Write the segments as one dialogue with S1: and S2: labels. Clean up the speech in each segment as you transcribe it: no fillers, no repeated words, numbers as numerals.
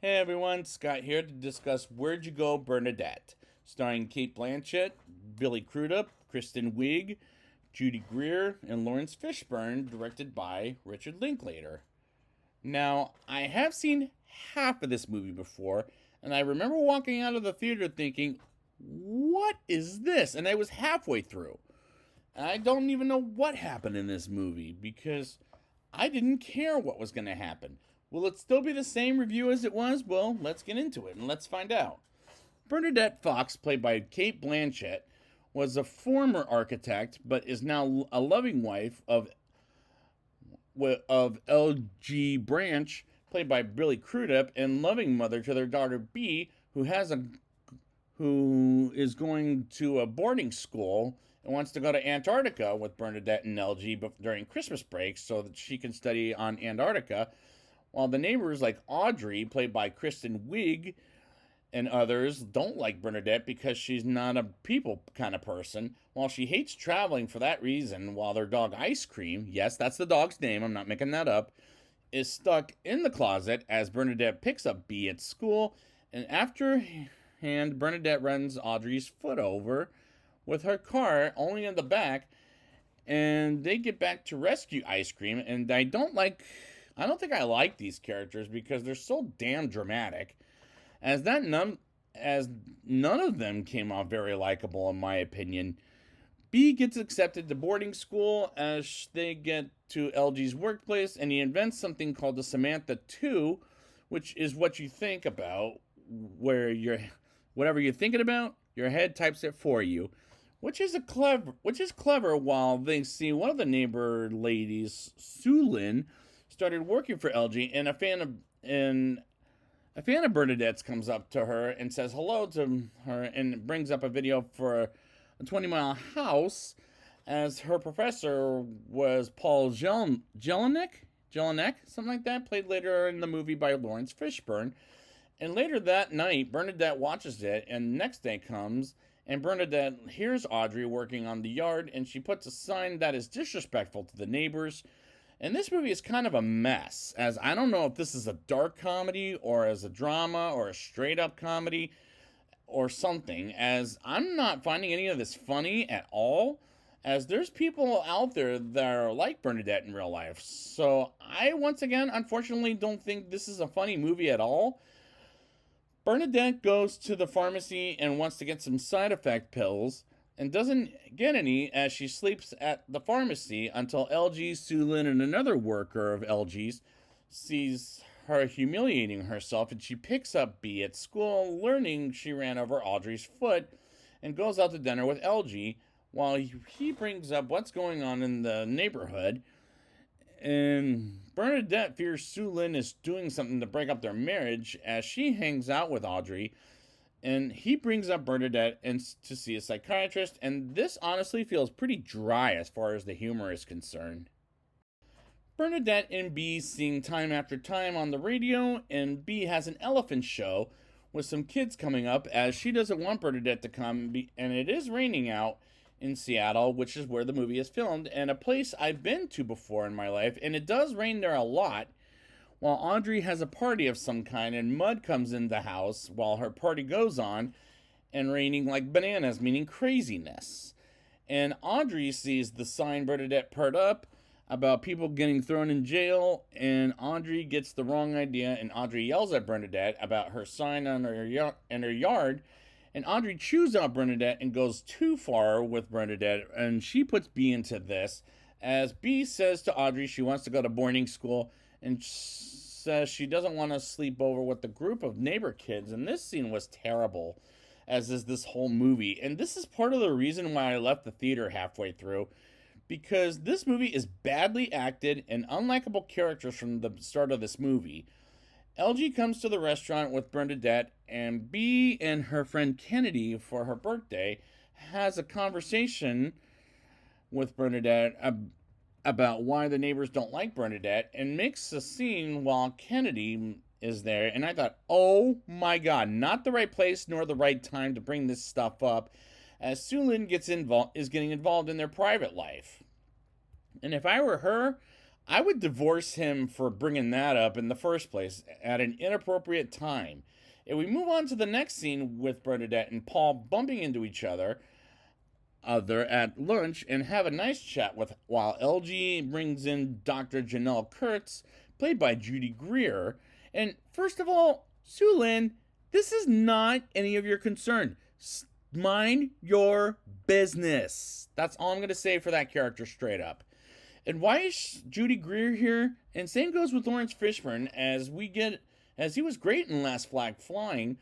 S1: Hey everyone, Scott here to discuss Where'd You Go Bernadette, starring Kate Blanchett, Billy Crudup, Kristen Wiig, Judy Greer, and Lawrence Fishburne, directed by Richard Linklater. Now, I have seen half of this movie before, and I remember walking out of the theater thinking, what is this? And I was halfway through. And I don't even know what happened in this movie because I didn't care what was going to happen. Will it still be the same review as it was? Well, let's get into it and let's find out. Bernadette Fox, played by Kate Blanchett, was a former architect but is now a loving wife of G.B.M.H, played by Billy Crudup, and loving mother to their daughter B, who is going to a boarding school and wants to go to Antarctica with Bernadette and LG during Christmas break so that she can study on Antarctica, while the neighbors like Audrey, played by Kristen Wiig, and others don't like Bernadette because she's not a people kind of person, while she hates traveling for that reason, while their dog Ice Cream, yes, that's the dog's name, I'm not making that up, is stuck in the closet as Bernadette picks up B at school, and after hand, Bernadette runs Audrey's foot over with her car only in the back, and they get back to rescue Ice Cream. And I don't think I like these characters because they're so damn dramatic. As none of them came off very likable in my opinion. B gets accepted to boarding school as they get to LG's workplace, and he invents something called the Samantha 2, which is what you think about, where whatever you're thinking about, your head types it for you, which is clever. While they see one of the neighbor ladies, Sue Lynn, started working for LG, and a fan of Bernadette's comes up to her and says hello to her and brings up a video for a 20 Mile House, as her professor was Paul Jelinek, something like that, played later in the movie by Lawrence Fishburne. And later that night, Bernadette watches it, and next day comes, and Bernadette hears Audrey working on the yard, and she puts a sign that is disrespectful to the neighbors. And this movie is kind of a mess, as I don't know if this is a dark comedy or as a drama or a straight up comedy or something, as I'm not finding any of this funny at all, as there's people out there that are like Bernadette in real life. So I, once again, unfortunately don't think this is a funny movie at all. Bernadette goes to the pharmacy and wants to get some side effect pills and doesn't get any as she sleeps at the pharmacy until LG, Sulin, and another worker of LG's sees her humiliating herself, and she picks up B at school, learning she ran over Audrey's foot, and goes out to dinner with LG while he brings up what's going on in the neighborhood. And Bernadette fears Sulin is doing something to break up their marriage as she hangs out with Audrey, and he brings up Bernadette to see a psychiatrist, and this honestly feels pretty dry as far as the humor is concerned. Bernadette and B sing time after time on the radio, and B has an elephant show with some kids coming up as she doesn't want Bernadette to come, and it is raining out in Seattle, which is where the movie is filmed, and a place I've been to before in my life, and it does rain there a lot, while Audrey has a party of some kind and mud comes in the house while her party goes on, and raining like bananas, meaning craziness. And Audrey sees the sign Bernadette put up about people getting thrown in jail, and Audrey gets the wrong idea, and Audrey yells at Bernadette about her sign on her yard, and Audrey chews out Bernadette and goes too far with Bernadette, and she puts B into this, as B says to Audrey she wants to go to boarding school, and says she doesn't want to sleep over with the group of neighbor kids, and this scene was terrible, as is this whole movie, and this is part of the reason why I left the theater halfway through, because this movie is badly acted and unlikable characters from the start of this movie. LG comes to the restaurant with Bernadette, and B and her friend Kennedy for her birthday has a conversation with Bernadette about why the neighbors don't like Bernadette, and makes a scene while Kennedy is there. And I thought, oh my god, not the right place nor the right time to bring this stuff up, as Sulin is getting involved in their private life. And if I were her, I would divorce him for bringing that up in the first place at an inappropriate time. If we move on to the next scene with Bernadette and Paul bumping into each other at lunch and have a nice chat with while LG brings in Dr. Janelle Kurtz, played by Judy Greer. And first of all, Sue Lin, this is not any of your concern. Mind your business. That's all I'm going to say for that character straight up. And why is Judy Greer here? And same goes with Lawrence Fishburne, as he was great in Last Flag Flying,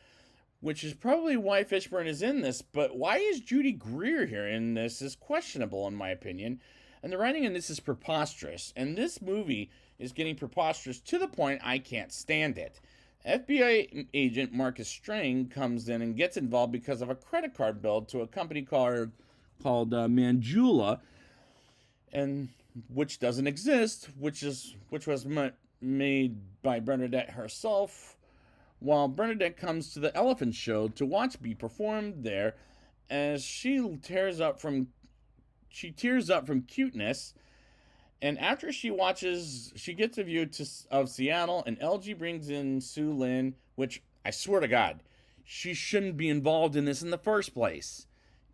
S1: which is probably why Fishburne is in this. But why is Judy Greer here in this is questionable in my opinion. And the writing in this is preposterous. And this movie is getting preposterous to the point I can't stand it. FBI agent Marcus Strang comes in and gets involved because of a credit card bill to a company called Manjula, and which doesn't exist, which was made by Bernadette herself. While Bernadette comes to the elephant show to watch be performed there, as she tears up from cuteness. And after she watches, she gets a view of Seattle, and LG brings in Sue Lin, which I swear to God, she shouldn't be involved in this in the first place.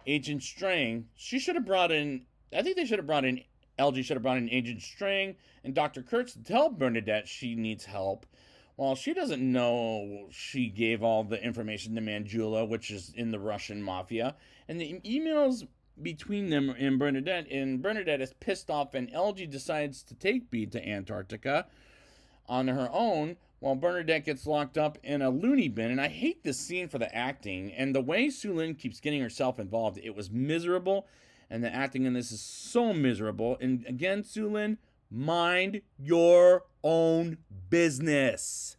S1: Agent Strang, she should have brought in, I think they should have brought in, LG should have brought in Agent Strang and Dr. Kurtz to tell Bernadette she needs help. While she doesn't know, she gave all the information to Manjula, which is in the Russian mafia, and the emails between them and Bernadette is pissed off, and LG decides to take B to Antarctica on her own, while Bernadette gets locked up in a loony bin. And I hate this scene for the acting and the way Sue Lin keeps getting herself involved. It was miserable, and the acting in this is so miserable. And again, Sue Lin, mind your own business.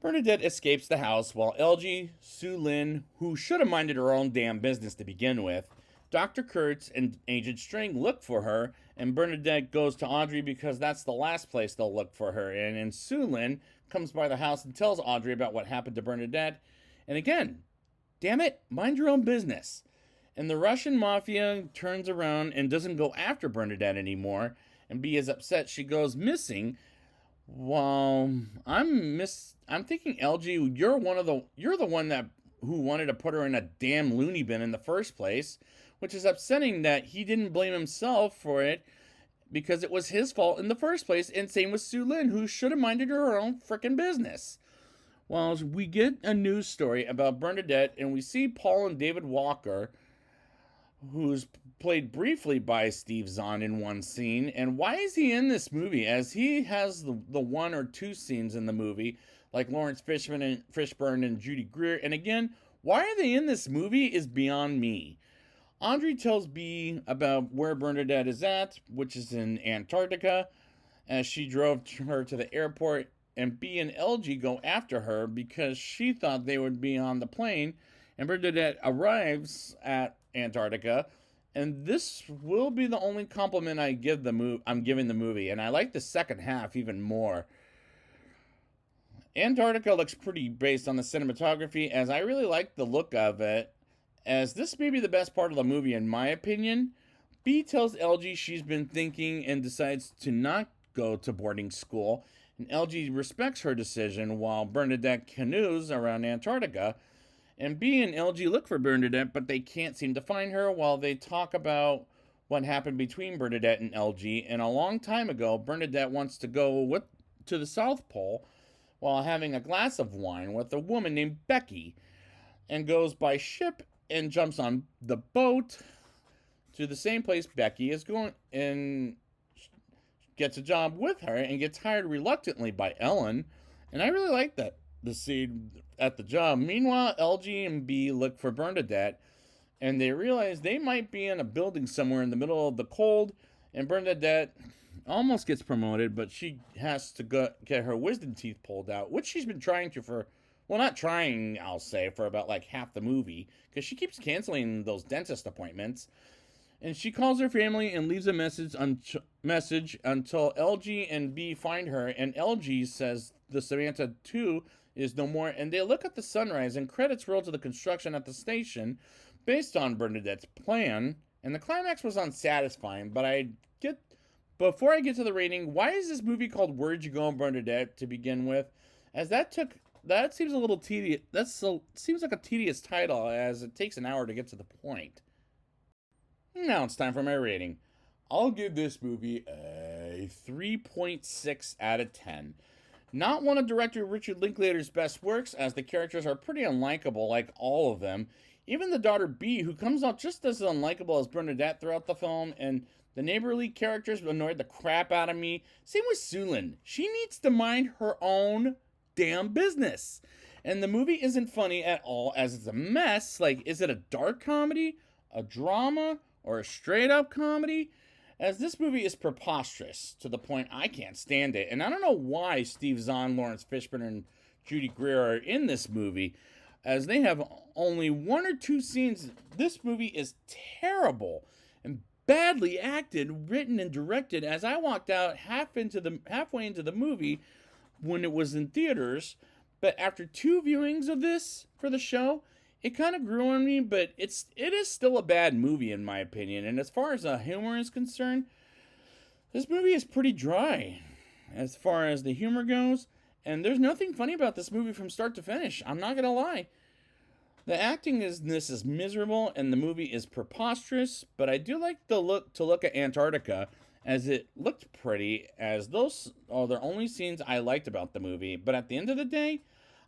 S1: Bernadette escapes the house while LG, Sue Lin, who should have minded her own damn business to begin with, Dr. Kurtz and Agent String look for her, and Bernadette goes to Audrey because that's the last place they'll look for her. And Sue Lin comes by the house and tells Audrey about what happened to Bernadette. And again, damn it, mind your own business. And the Russian mafia turns around and doesn't go after Bernadette anymore, and B is upset she goes missing. Well, I'm thinking, LG, you're the one who wanted to put her in a damn loony bin in the first place, which is upsetting that he didn't blame himself for it because it was his fault in the first place. And same with Sue Lin, who should have minded her own frickin' business. Well, we get a news story about Bernadette, and we see Paul and David Walker, who's played briefly by Steve Zahn in one scene. And why is he in this movie? As he has the one or two scenes in the movie, like Lawrence Fishburne and Judy Greer. And again, why are they in this movie is beyond me. Audrey tells B about where Bernadette is at, which is in Antarctica, as she drove her to the airport, and B and LG go after her because she thought they would be on the plane, and Bernadette arrives at Antarctica, and this will be the only compliment I'm giving the movie, and I like the second half even more. Antarctica looks pretty based on the cinematography, as I really like the look of it, as this may be the best part of the movie in my opinion. B tells LG she's been thinking and decides to not go to boarding school, and LG respects her decision while Bernadette canoes around Antarctica. And B and LG look for Bernadette, but they can't seem to find her while they talk about what happened between Bernadette and LG. And a long time ago, Bernadette wants to go to the South Pole while having a glass of wine with a woman named Becky, and goes by ship and jumps on the boat to the same place Becky is going, and gets a job with her and gets hired reluctantly by Ellen. And I really like the scene at the job. Meanwhile, LG and B look for Bernadette, and they realize they might be in a building somewhere in the middle of the cold, and Bernadette almost gets promoted, but she has to get her wisdom teeth pulled out, which she's been trying to not trying, I'll say, for about like half the movie, because she keeps canceling those dentist appointments. And she calls her family and leaves a message until LG and B find her, and LG says the Samantha 2 is no more, and they look at the sunrise, and credits roll to the construction at the station based on Bernadette's plan. And the climax was unsatisfying, but I get before I get to the rating, why is this movie called Where'd You Go Bernadette to begin with? As that seems a little tedious. Seems like a tedious title, as it takes an hour to get to the point. Now it's time for my rating. I'll give this movie a 3.6 out of 10. Not one of director Richard Linklater's best works, as the characters are pretty unlikable, like all of them. Even the daughter B, who comes out just as unlikable as Bernadette throughout the film, and the neighborly characters annoyed the crap out of me. Same with Sulin. She needs to mind her own damn business. And the movie isn't funny at all, as it's a mess. Like, is it a dark comedy, a drama, or a straight up comedy? As this movie is preposterous to the point I can't stand it. And I don't know why Steve Zahn, Lawrence Fishburne, and Judy Greer are in this movie, as they have only one or two scenes. This movie is terrible and badly acted, written, and directed, as I walked out halfway into the movie when it was in theaters. But after two viewings of this for the show, it kind of grew on me, but it is still a bad movie in my opinion. And as far as the humor is concerned, this movie is pretty dry as far as the humor goes, and there's nothing funny about this movie from start to finish. I'm not gonna lie. The acting in this is miserable, and the movie is preposterous. But I do like to look at Antarctica, as it looked pretty. As those are the only scenes I liked about the movie. But at the end of the day,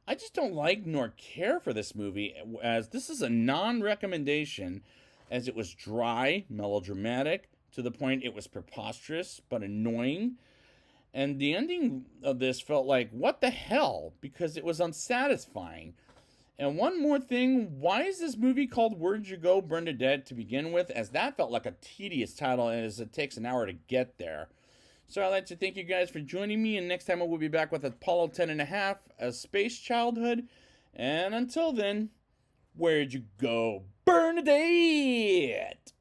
S1: I just don't like nor care for this movie, as this is a non-recommendation, as it was dry, melodramatic, to the point it was preposterous but annoying. And the ending of this felt like, what the hell? Because it was unsatisfying. And one more thing, why is this movie called Where'd You Go Bernadette to begin with? As that felt like a tedious title, as it takes an hour to get there. So I'd like to thank you guys for joining me, and next time I will be back with Apollo 10.5, A Space Childhood. And until then, where'd you go, Bernadette?